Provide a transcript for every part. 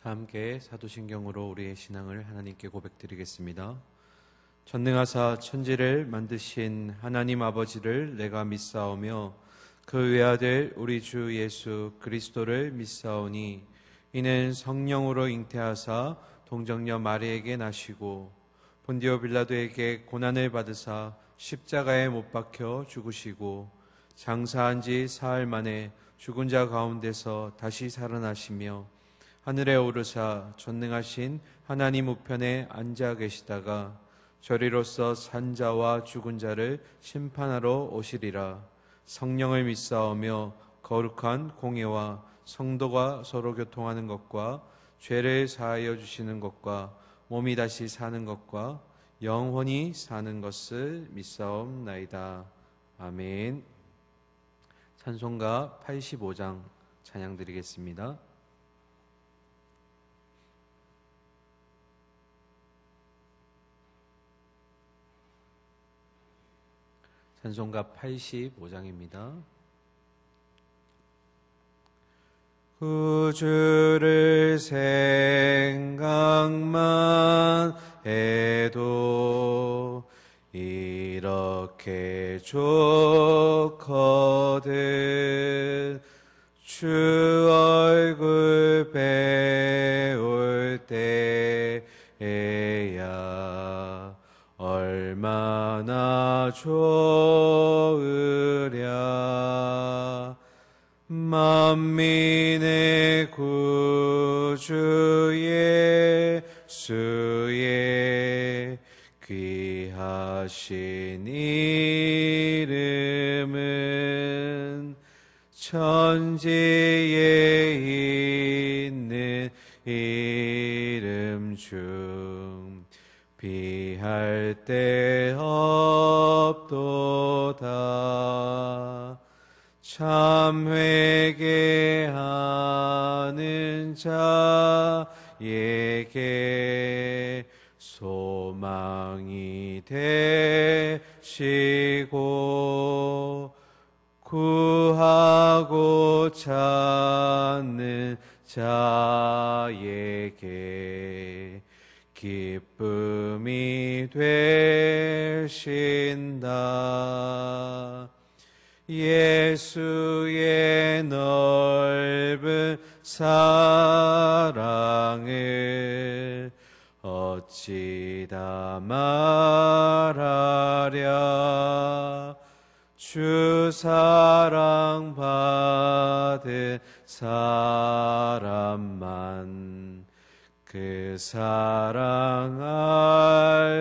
자, 함께 사도신경으로 우리의 신앙을 하나님께 고백드리겠습니다. 전능하사 천지를 만드신 하나님 아버지를 내가 믿사오며 그 외아들 우리 주 예수 그리스도를 믿사오니 이는 성령으로 잉태하사 동정녀 마리에게 나시고 본디오 빌라도에게 고난을 받으사 십자가에 못 박혀 죽으시고 장사한 지 사흘 만에 죽은 자 가운데서 다시 살아나시며 하늘에 오르사 전능하신 하나님 우편에 앉아 계시다가 저리로서 산 자와 죽은 자를 심판하러 오시리라. 성령을 믿사오며 거룩한 공예와 성도가 서로 교통하는 것과 죄를 사하여 주시는 것과 몸이 다시 사는 것과 영원히 사는 것을 믿사옵나이다. 아멘. 찬송가 85장 찬양 드리겠습니다. 찬송가 85장입니다. 구주를 생각만 해도 이렇게 좋거든. 주 얼굴 배울 때에야 얼마나 좋으랴. 만민의 구주 예수의 귀하신 이름은 천지에 있는 이름 중 비할 데 없도다. 참 회개하는 자에게 소망이 되시고 구하고 찾는 자에게 기쁨이 되신다. 예수의 넓은 사랑을 어찌 다 말하랴. 주 사랑 받은 사람만 그 사랑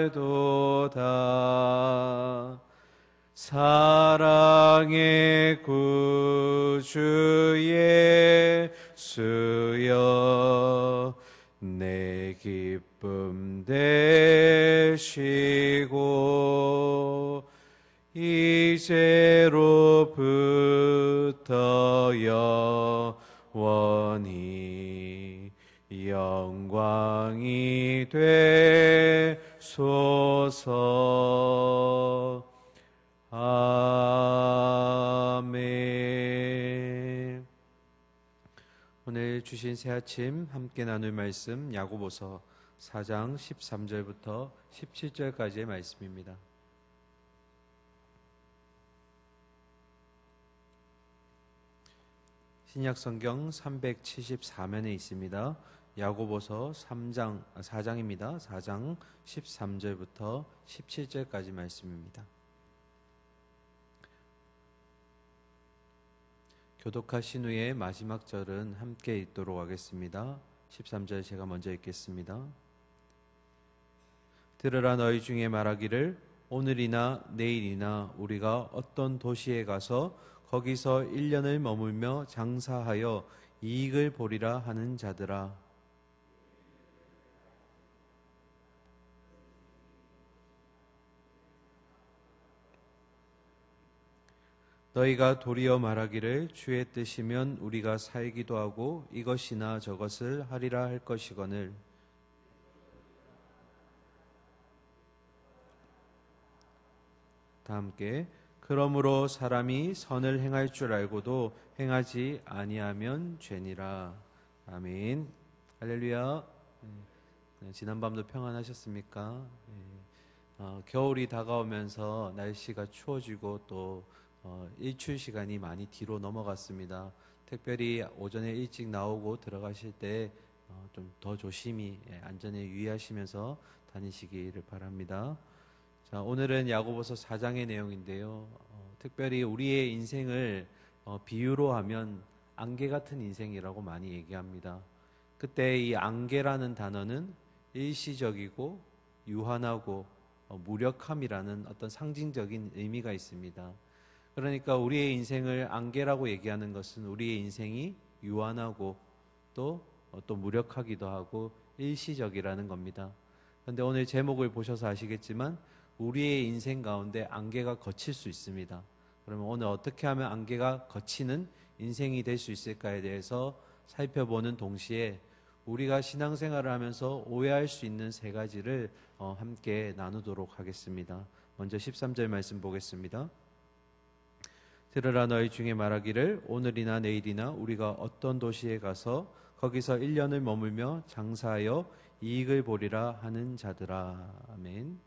알도다. 사랑의 구주 예수여 내 기쁨 되시고 이제로부터 영원히 영광이 되소서. 아멘. 오늘 주신 새 아침 함께 나눌 말씀 야고보서 4장 13절부터 17절까지의 말씀입니다. 신약성경 374면에 있습니다. 야고보서 4장입니다. 4장 13절부터 17절까지 말씀입니다. 교독하신 후에 마지막 절은 함께 읽도록 하겠습니다. 13절 제가 먼저 읽겠습니다. 들으라 너희 중에 말하기를 오늘이나 내일이나 우리가 어떤 도시에 가서 거기서 1년을 머물며 장사하여 이익을 보리라 하는 자들아. 너희가 도리어 말하기를 주의 뜻이면 우리가 살기도 하고 이것이나 저것을 하리라 할 것이거늘 다 함께 그러므로 사람이 선을 행할 줄 알고도 행하지 아니하면 죄니라. 아멘. 할렐루야. 지난밤도 평안하셨습니까? 겨울이 다가오면서 날씨가 추워지고 또 일출 시간이 많이 뒤로 넘어갔습니다. 특별히 오전에 일찍 나오고 들어가실 때 좀 더 조심히 안전에 유의하시면서 다니시기를 바랍니다. 자, 오늘은 야고보서 4장의 내용인데요. 특별히 우리의 인생을 비유로 하면 안개 같은 인생이라고 많이 얘기합니다. 그때 이 안개라는 단어는 일시적이고 유한하고 무력함이라는 어떤 상징적인 의미가 있습니다. 그러니까 우리의 인생을 안개라고 얘기하는 것은 우리의 인생이 유한하고 또 무력하기도 하고 일시적이라는 겁니다. 그런데 오늘 제목을 보셔서 아시겠지만 우리의 인생 가운데 안개가 걷힐 수 있습니다. 그러면 오늘 어떻게 하면 안개가 걷히는 인생이 될 수 있을까에 대해서 살펴보는 동시에 우리가 신앙생활을 하면서 오해할 수 있는 세 가지를 함께 나누도록 하겠습니다. 먼저 13절 말씀 보겠습니다. 들으라 너희 중에 말하기를 오늘이나 내일이나 우리가 어떤 도시에 가서 거기서 1년을 머물며 장사하여 이익을 보리라 하는 자들아. 아멘.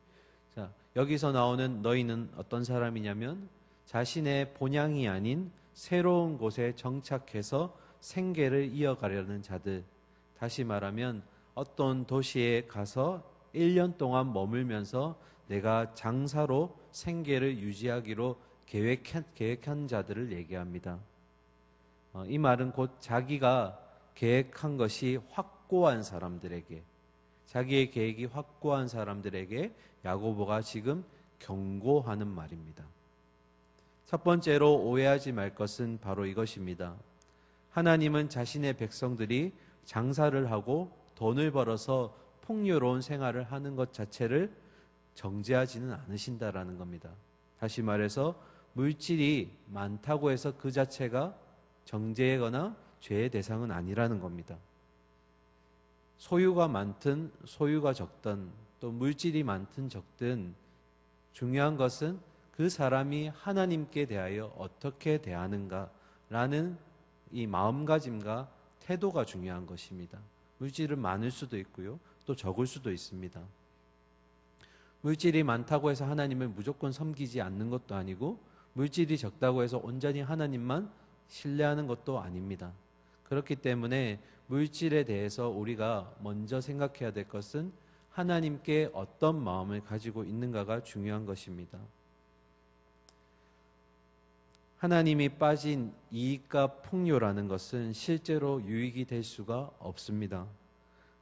자, 여기서 나오는 너희는 어떤 사람이냐면 자신의 본향이 아닌 새로운 곳에 정착해서 생계를 이어가려는 자들. 다시 말하면 어떤 도시에 가서 1년 동안 머물면서 내가 장사로 생계를 유지하기로 계획한 자들을 얘기합니다. 이 말은 곧 자기가 계획한 것이 확고한 사람들에게, 자기의 계획이 확고한 사람들에게 야고보가 지금 경고하는 말입니다. 첫 번째로 오해하지 말 것은 바로 이것입니다. 하나님은 자신의 백성들이 장사를 하고 돈을 벌어서 풍요로운 생활을 하는 것 자체를 정죄하지는 않으신다라는 겁니다. 다시 말해서 물질이 많다고 해서 그 자체가 정죄거나 죄의 대상은 아니라는 겁니다. 소유가 많든 소유가 적든 또 물질이 많든 적든 중요한 것은 그 사람이 하나님께 대하여 어떻게 대하는가라는 이 마음가짐과 태도가 중요한 것입니다. 물질은 많을 수도 있고요, 또 적을 수도 있습니다. 물질이 많다고 해서 하나님을 무조건 섬기지 않는 것도 아니고 물질이 적다고 해서 온전히 하나님만 신뢰하는 것도 아닙니다. 그렇기 때문에 물질에 대해서 우리가 먼저 생각해야 될 것은 하나님께 어떤 마음을 가지고 있는가가 중요한 것입니다. 하나님이 빠진 이익과 풍요라는 것은 실제로 유익이 될 수가 없습니다.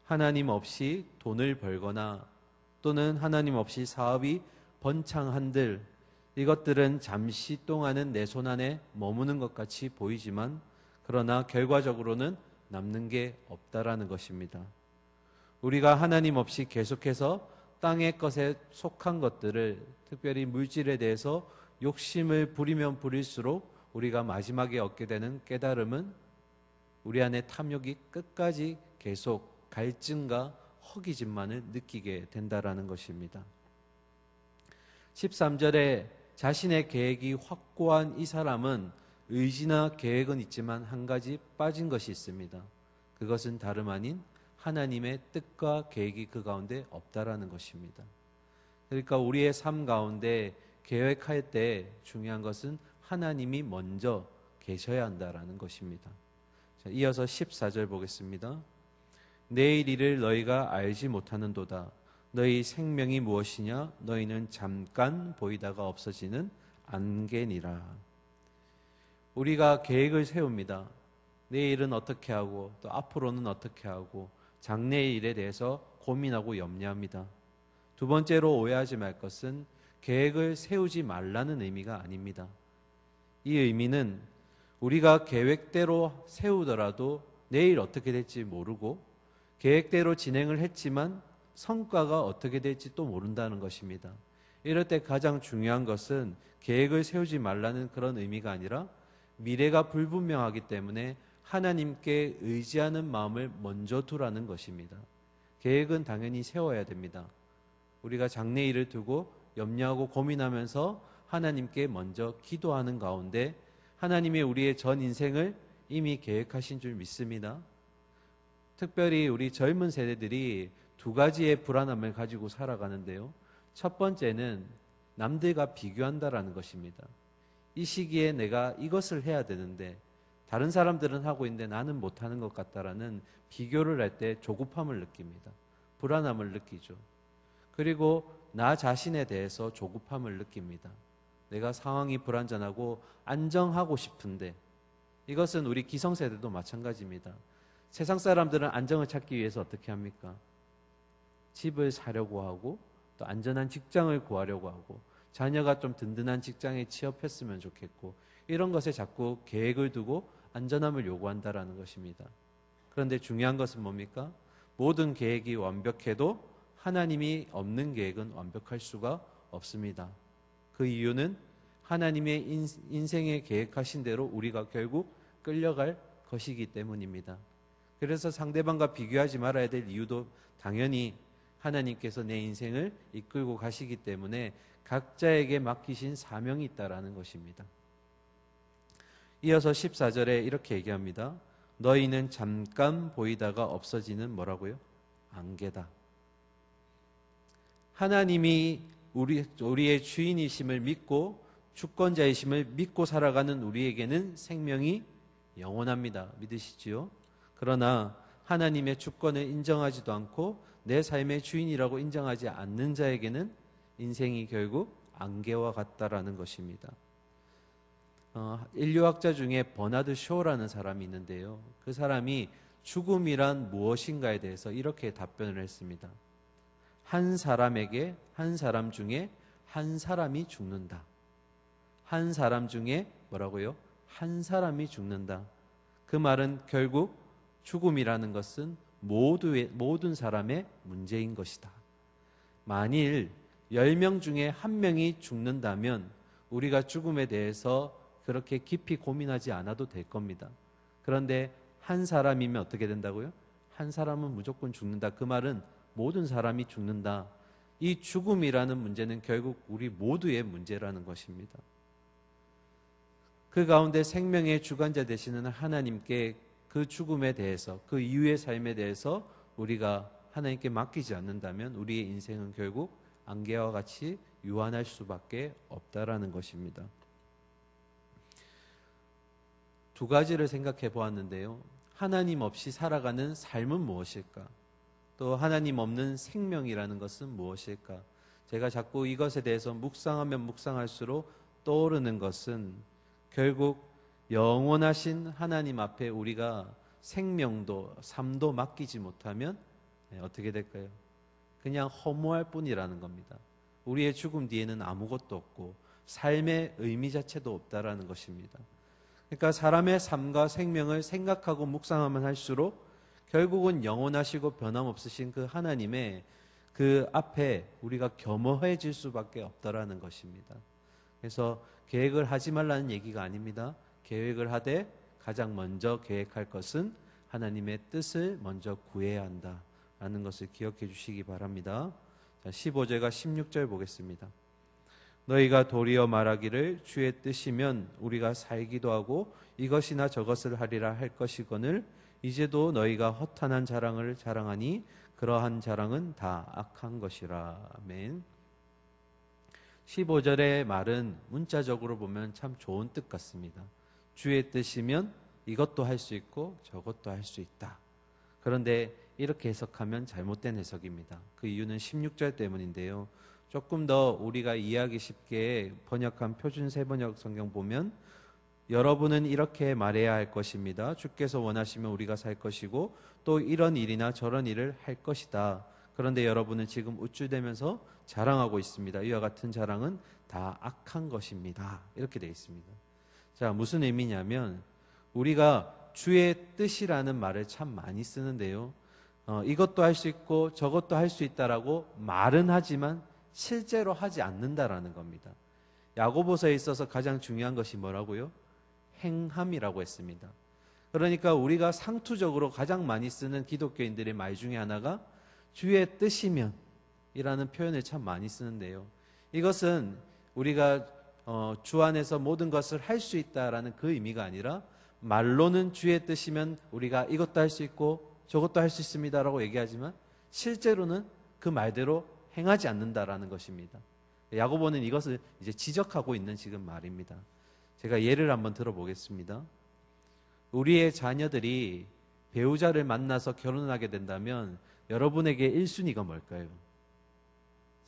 하나님 없이 돈을 벌거나 또는 하나님 없이 사업이 번창한들 이것들은 잠시 동안은 내 손 안에 머무는 것 같이 보이지만 그러나 결과적으로는 남는 게 없다라는 것입니다. 우리가 하나님 없이 계속해서 땅의 것에 속한 것들을, 특별히 물질에 대해서 욕심을 부리면 부릴수록 우리가 마지막에 얻게 되는 깨달음은 우리 안에 탐욕이 끝까지 계속 갈증과 허기짐만을 느끼게 된다라는 것입니다. 13절에 자신의 계획이 확고한 이 사람은 의지나 계획은 있지만 한 가지 빠진 것이 있습니다. 그것은 다름 아닌 하나님의 뜻과 계획이 그 가운데 없다라는 것입니다. 그러니까 우리의 삶 가운데 계획할 때 중요한 것은 하나님이 먼저 계셔야 한다라는 것입니다. 자, 이어서 14절 보겠습니다. 내일 일을 너희가 알지 못하는도다. 너희 생명이 무엇이냐? 너희는 잠깐 보이다가 없어지는 안개니라. 우리가 계획을 세웁니다. 내일은 어떻게 하고 또 앞으로는 어떻게 하고 장래의 일에 대해서 고민하고 염려합니다. 두 번째로 오해하지 말 것은 계획을 세우지 말라는 의미가 아닙니다. 이 의미는 우리가 계획대로 세우더라도 내일 어떻게 될지 모르고 계획대로 진행을 했지만 성과가 어떻게 될지 또 모른다는 것입니다. 이럴 때 가장 중요한 것은 계획을 세우지 말라는 그런 의미가 아니라 미래가 불분명하기 때문에 하나님께 의지하는 마음을 먼저 두라는 것입니다. 계획은 당연히 세워야 됩니다. 우리가 장래일을 두고 염려하고 고민하면서 하나님께 먼저 기도하는 가운데 하나님이 우리의 전 인생을 이미 계획하신 줄 믿습니다. 특별히 우리 젊은 세대들이 두 가지의 불안함을 가지고 살아가는데요. 첫 번째는 남들과 비교한다라는 것입니다. 이 시기에 내가 이것을 해야 되는데 다른 사람들은 하고 있는데 나는 못하는 것 같다라는 비교를 할 때 조급함을 느낍니다. 불안함을 느끼죠. 그리고 나 자신에 대해서 조급함을 느낍니다. 내가 상황이 불안전하고 안정하고 싶은데, 이것은 우리 기성세대도 마찬가지입니다. 세상 사람들은 안정을 찾기 위해서 어떻게 합니까? 집을 사려고 하고 또 안전한 직장을 구하려고 하고 자녀가 좀 든든한 직장에 취업했으면 좋겠고, 이런 것에 자꾸 계획을 두고 안전함을 요구한다라는 것입니다. 그런데 중요한 것은 뭡니까? 모든 계획이 완벽해도 하나님이 없는 계획은 완벽할 수가 없습니다. 그 이유는 하나님의 인생에 계획하신 대로 우리가 결국 끌려갈 것이기 때문입니다. 그래서 상대방과 비교하지 말아야 될 이유도 당연히 하나님께서 내 인생을 이끌고 가시기 때문에 각자에게 맡기신 사명이 있다라는 것입니다. 이어서 14절에 이렇게 얘기합니다. 너희는 잠깐 보이다가 없어지는 뭐라고요? 안개다. 하나님이 우리의 주인이심을 믿고 주권자이심을 믿고 살아가는 우리에게는 생명이 영원합니다. 믿으시지요? 그러나 하나님의 주권을 인정하지도 않고 내 삶의 주인이라고 인정하지 않는 자에게는 인생이 결국 안개와 같다라는 것입니다. 인류학자 중에 버나드 쇼라는 사람이 있는데요. 그 사람이 죽음이란 무엇인가에 대해서 이렇게 답변을 했습니다. 한 사람에게 한 사람 중에 한 사람이 죽는다. 한 사람 중에 뭐라고요? 한 사람이 죽는다. 그 말은 결국 죽음이라는 것은 모든 사람의 문제인 것이다. 만일 10명 중에 1명이 죽는다면 우리가 죽음에 대해서 그렇게 깊이 고민하지 않아도 될 겁니다. 그런데 한 사람이면 어떻게 된다고요? 한 사람은 무조건 죽는다. 그 말은 모든 사람이 죽는다. 이 죽음이라는 문제는 결국 우리 모두의 문제라는 것입니다. 그 가운데 생명의 주관자 되시는 하나님께 그 죽음에 대해서, 그 이후의 삶에 대해서 우리가 하나님께 맡기지 않는다면 우리의 인생은 결국 안개와 같이 유한할 수밖에 없다라는 것입니다. 두 가지를 생각해 보았는데요. 하나님 없이 살아가는 삶은 무엇일까? 또 하나님 없는 생명이라는 것은 무엇일까? 제가 자꾸 이것에 대해서 묵상하면 묵상할수록 떠오르는 것은 결국 영원하신 하나님 앞에 우리가 생명도 삶도 맡기지 못하면 어떻게 될까요? 그냥 허무할 뿐이라는 겁니다. 우리의 죽음 뒤에는 아무것도 없고 삶의 의미 자체도 없다라는 것입니다. 그러니까 사람의 삶과 생명을 생각하고 묵상하면 할수록 결국은 영원하시고 변함없으신 그 하나님의 그 앞에 우리가 겸허해질 수밖에 없다라는 것입니다. 그래서 계획을 하지 말라는 얘기가 아닙니다. 계획을 하되 가장 먼저 계획할 것은 하나님의 뜻을 먼저 구해야 한다라는 것을 기억해 주시기 바랍니다. 자, 15절과 16절 보겠습니다. 너희가 도리어 말하기를 주의 뜻이면 우리가 살기도 하고 이것이나 저것을 하리라 할 것이거늘 이제도 너희가 허탄한 자랑을 자랑하니 그러한 자랑은 다 악한 것이라. 아멘. 15절의 말은 문자적으로 보면 참 좋은 뜻 같습니다. 주의 뜻이면 이것도 할 수 있고 저것도 할 수 있다. 그런데 이렇게 해석하면 잘못된 해석입니다. 그 이유는 16절 때문인데요. 조금 더 우리가 이해하기 쉽게 번역한 표준 세번역 성경 보면 여러분은 이렇게 말해야 할 것입니다. 주께서 원하시면 우리가 살 것이고 또 이런 일이나 저런 일을 할 것이다. 그런데 여러분은 지금 우쭐대면서 자랑하고 있습니다. 이와 같은 자랑은 다 악한 것입니다. 이렇게 되어 있습니다. 자, 무슨 의미냐면 우리가 주의 뜻이라는 말을 참 많이 쓰는데요. 이것도 할 수 있고 저것도 할 수 있다라고 말은 하지만 실제로 하지 않는다라는 겁니다. 야고보서에 있어서 가장 중요한 것이 뭐라고요? 행함이라고 했습니다. 그러니까 우리가 상투적으로 가장 많이 쓰는 기독교인들의 말 중에 하나가 주의 뜻이면 이라는 표현을 참 많이 쓰는데요. 이것은 우리가 주 안에서 모든 것을 할 수 있다라는 그 의미가 아니라 말로는 주의 뜻이면 우리가 이것도 할 수 있고 저것도 할 수 있습니다라고 얘기하지만 실제로는 그 말대로 행하지 않는다라는 것입니다. 야고보는 이것을 이제 지적하고 있는 지금 말입니다. 제가 예를 한번 들어보겠습니다. 우리의 자녀들이 배우자를 만나서 결혼하게 된다면 여러분에게 1순위가 뭘까요?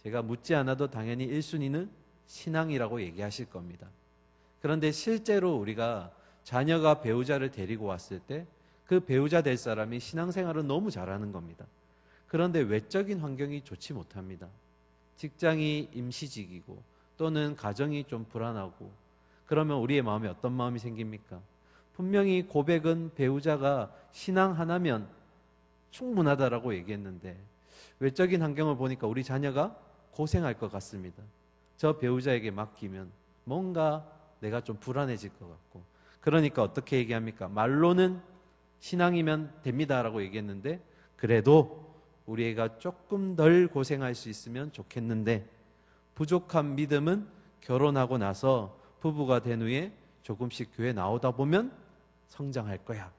제가 묻지 않아도 당연히 1순위는 신앙이라고 얘기하실 겁니다. 그런데 실제로 우리가 자녀가 배우자를 데리고 왔을 때 그 배우자 될 사람이 신앙생활은 너무 잘하는 겁니다. 그런데 외적인 환경이 좋지 못합니다. 직장이 임시직이고 또는 가정이 좀 불안하고 그러면 우리의 마음에 어떤 마음이 생깁니까? 분명히 고백은 배우자가 신앙 하나면 충분하다라고 얘기했는데 외적인 환경을 보니까 우리 자녀가 고생할 것 같습니다. 저 배우자에게 맡기면 뭔가 내가 좀 불안해질 것 같고 그러니까 어떻게 얘기합니까? 말로는 신앙이면 됩니다라고 얘기했는데 그래도 우리 애가 조금 덜 고생할 수 있으면 좋겠는데 부족한 믿음은 결혼하고 나서 부부가 된 후에 조금씩 교회 나오다 보면 성장할 거야.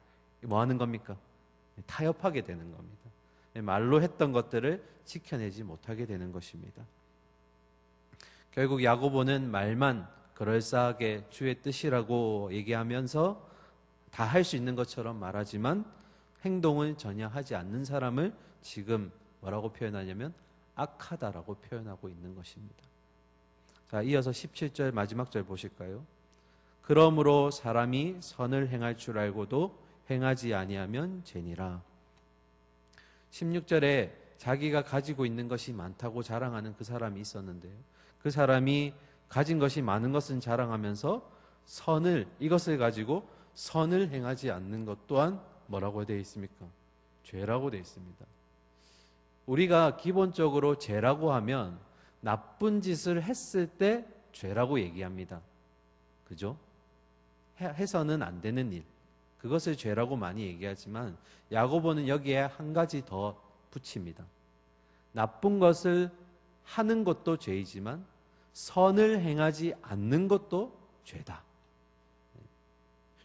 뭐 하는 겁니까? 타협하게 되는 겁니다. 말로 했던 것들을 지켜내지 못하게 되는 것입니다. 결국 야고보는 말만 그럴싸하게 주의 뜻이라고 얘기하면서 다 할 수 있는 것처럼 말하지만 행동을 전혀 하지 않는 사람을 지금 뭐라고 표현하냐면 악하다라고 표현하고 있는 것입니다. 자, 이어서 17절 마지막 절 보실까요? 그러므로 사람이 선을 행할 줄 알고도 행하지 아니하면 죄니라. 16절에 자기가 가지고 있는 것이 많다고 자랑하는 그 사람이 있었는데요. 그 사람이 가진 것이 많은 것은 자랑하면서 이것을 가지고 선을 행하지 않는 것 또한 뭐라고 되어 있습니까? 죄라고 되어 있습니다. 우리가 기본적으로 죄라고 하면 나쁜 짓을 했을 때 죄라고 얘기합니다. 그죠? 해서는 안 되는 일. 그것을 죄라고 많이 얘기하지만 야고보는 여기에 한 가지 더 붙입니다. 나쁜 것을 하는 것도 죄이지만 선을 행하지 않는 것도 죄다.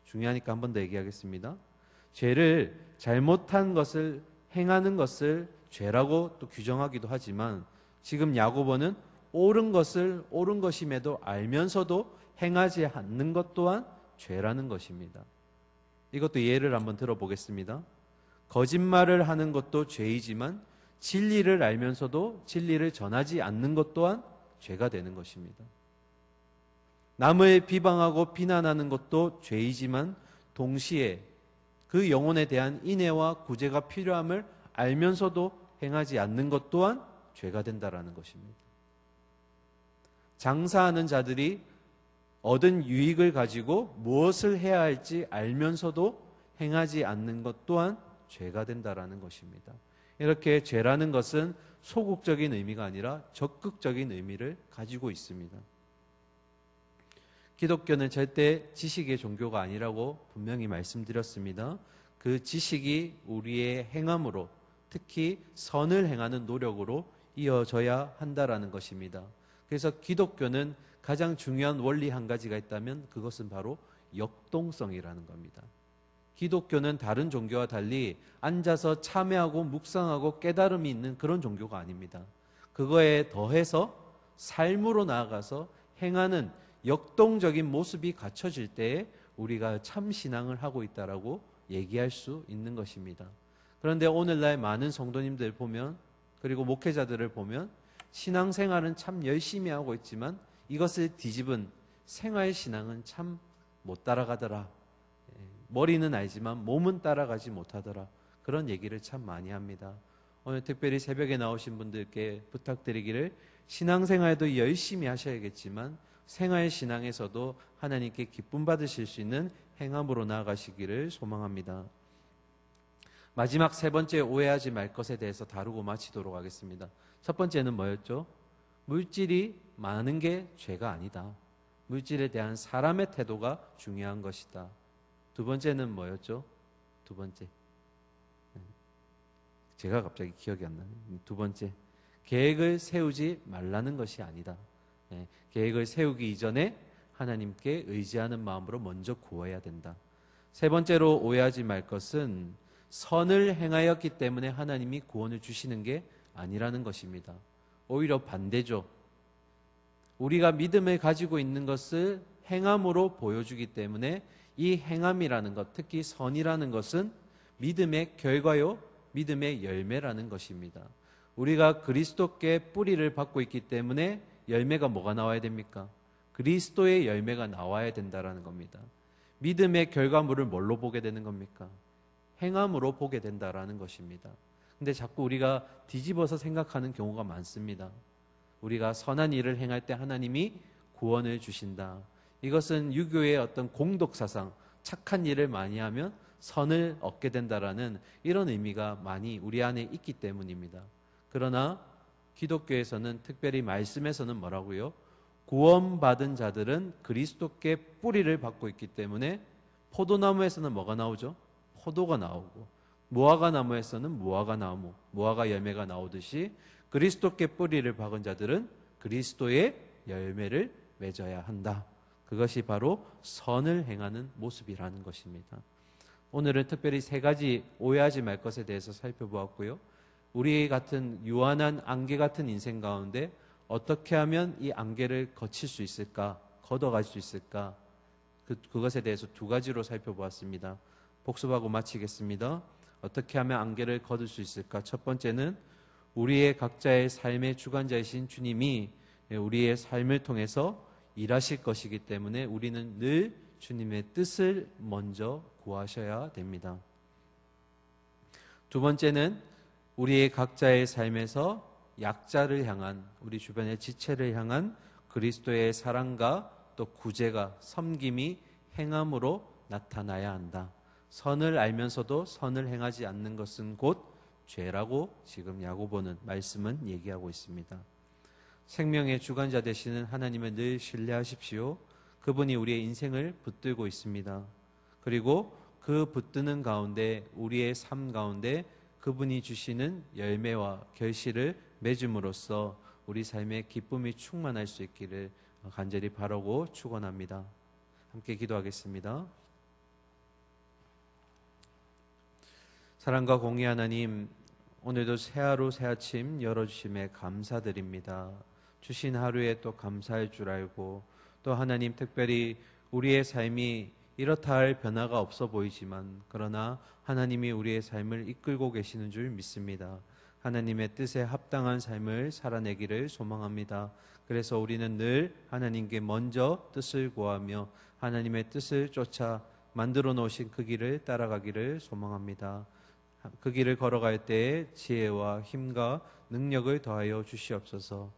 중요하니까 한 번 더 얘기하겠습니다. 죄를 잘못한 것을 행하는 것을 죄라고 또 규정하기도 하지만 지금 야고보는 옳은 것을 옳은 것임에도 알면서도 행하지 않는 것 또한 죄라는 것입니다. 이것도 예를 한번 들어보겠습니다. 거짓말을 하는 것도 죄이지만 진리를 알면서도 진리를 전하지 않는 것 또한 죄가 되는 것입니다. 남을 비방하고 비난하는 것도 죄이지만 동시에 그 영혼에 대한 인애와 구제가 필요함을 알면서도 행하지 않는 것 또한 죄가 된다라는 것입니다. 장사하는 자들이 얻은 유익을 가지고 무엇을 해야 할지 알면서도 행하지 않는 것 또한 죄가 된다라는 것입니다. 이렇게 죄라는 것은 소극적인 의미가 아니라 적극적인 의미를 가지고 있습니다. 기독교는 절대 지식의 종교가 아니라고 분명히 말씀드렸습니다. 그 지식이 우리의 행함으로 특히 선을 행하는 노력으로 이어져야 한다라는 것입니다. 그래서 기독교는 가장 중요한 원리 한 가지가 있다면 그것은 바로 역동성이라는 겁니다. 기독교는 다른 종교와 달리 앉아서 참회하고 묵상하고 깨달음이 있는 그런 종교가 아닙니다. 그거에 더해서 삶으로 나아가서 행하는 역동적인 모습이 갖춰질 때에 우리가 참 신앙을 하고 있다라고 얘기할 수 있는 것입니다. 그런데 오늘날 많은 성도님들 보면 그리고 목회자들을 보면 신앙생활은 참 열심히 하고 있지만 이것을 뒤집은 생활신앙은 참 못 따라가더라. 머리는 알지만 몸은 따라가지 못하더라. 그런 얘기를 참 많이 합니다. 오늘 특별히 새벽에 나오신 분들께 부탁드리기를 신앙생활도 열심히 하셔야겠지만 생활신앙에서도 하나님께 기쁨 받으실 수 있는 행함으로 나아가시기를 소망합니다. 마지막 세 번째 오해하지 말 것에 대해서 다루고 마치도록 하겠습니다. 첫 번째는 뭐였죠? 물질이 많은 게 죄가 아니다. 물질에 대한 사람의 태도가 중요한 것이다. 두 번째는 뭐였죠? 두 번째. 제가 갑자기 기억이 안 나요. 두 번째. 계획을 세우지 말라는 것이 아니다. 계획을 세우기 이전에 하나님께 의지하는 마음으로 먼저 구해야 된다. 세 번째로 오해하지 말 것은 선을 행하였기 때문에 하나님이 구원을 주시는 게 아니라는 것입니다. 오히려 반대죠. 우리가 믿음을 가지고 있는 것을 행함으로 보여주기 때문에 이 행함이라는 것, 특히 선이라는 것은 믿음의 결과요, 믿음의 열매라는 것입니다. 우리가 그리스도께 뿌리를 받고 있기 때문에 열매가 뭐가 나와야 됩니까? 그리스도의 열매가 나와야 된다라는 겁니다. 믿음의 결과물을 뭘로 보게 되는 겁니까? 행함으로 보게 된다라는 것입니다. 근데 자꾸 우리가 뒤집어서 생각하는 경우가 많습니다. 우리가 선한 일을 행할 때 하나님이 구원을 주신다. 이것은 유교의 어떤 공덕사상, 착한 일을 많이 하면 선을 얻게 된다라는 이런 의미가 많이 우리 안에 있기 때문입니다. 그러나 기독교에서는 특별히 말씀에서는 뭐라고요? 구원받은 자들은 그리스도께 뿌리를 받고 있기 때문에 포도나무에서는 뭐가 나오죠? 포도가 나오고, 무화과 나무에서는 무화과 나무, 무화과 열매가 나오듯이 그리스도께 뿌리를 박은 자들은 그리스도의 열매를 맺어야 한다. 그것이 바로 선을 행하는 모습이라는 것입니다. 오늘은 특별히 세 가지 오해하지 말 것에 대해서 살펴보았고요. 우리 같은 유한한 안개 같은 인생 가운데 어떻게 하면 이 안개를 거칠 수 있을까? 걷어갈 수 있을까? 그것에 대해서 두 가지로 살펴보았습니다. 복습하고 마치겠습니다. 어떻게 하면 안개를 거둘 수 있을까? 첫 번째는 우리의 각자의 삶의 주관자이신 주님이 우리의 삶을 통해서 일하실 것이기 때문에 우리는 늘 주님의 뜻을 먼저 구하셔야 됩니다. 두 번째는 우리의 각자의 삶에서 약자를 향한, 우리 주변의 지체를 향한 그리스도의 사랑과 또 구제가, 섬김이 행함으로 나타나야 한다. 선을 알면서도 선을 행하지 않는 것은 곧 죄라고 지금 야고보는 말씀은 얘기하고 있습니다. 생명의 주관자 되시는 하나님을 늘 신뢰하십시오. 그분이 우리의 인생을 붙들고 있습니다. 그리고 그 붙드는 가운데, 우리의 삶 가운데 그분이 주시는 열매와 결실을 맺음으로써 우리 삶의 기쁨이 충만할 수 있기를 간절히 바라고 축원합니다. 함께 기도하겠습니다. 사랑과 공의 하나님, 오늘도 새하루 새아침 열어주심에 감사드립니다. 주신 하루에 또 감사할 줄 알고, 또 하나님 특별히 우리의 삶이 이렇다 할 변화가 없어 보이지만 그러나 하나님이 우리의 삶을 이끌고 계시는 줄 믿습니다. 하나님의 뜻에 합당한 삶을 살아내기를 소망합니다. 그래서 우리는 늘 하나님께 먼저 뜻을 구하며 하나님의 뜻을 쫓아 만들어 놓으신 그 길을 따라가기를 소망합니다. 그 길을 걸어갈 때에 지혜와 힘과 능력을 더하여 주시옵소서.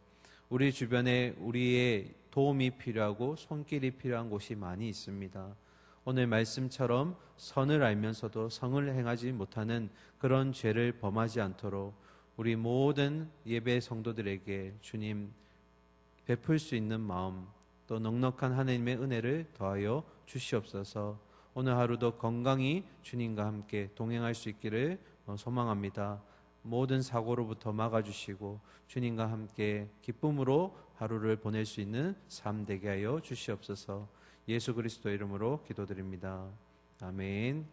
우리 주변에 우리의 도움이 필요하고 손길이 필요한 곳이 많이 있습니다. 오늘 말씀처럼 선을 알면서도 성을 행하지 못하는 그런 죄를 범하지 않도록 우리 모든 예배 성도들에게 주님 베풀 수 있는 마음, 또 넉넉한 하나님의 은혜를 더하여 주시옵소서. 오늘 하루도 건강히 주님과 함께 동행할 수 있기를 소망합니다. 모든 사고로부터 막아주시고 주님과 함께 기쁨으로 하루를 보낼 수 있는 삶 되게 하여 주시옵소서. 예수 그리스도 이름으로 기도드립니다. 아멘.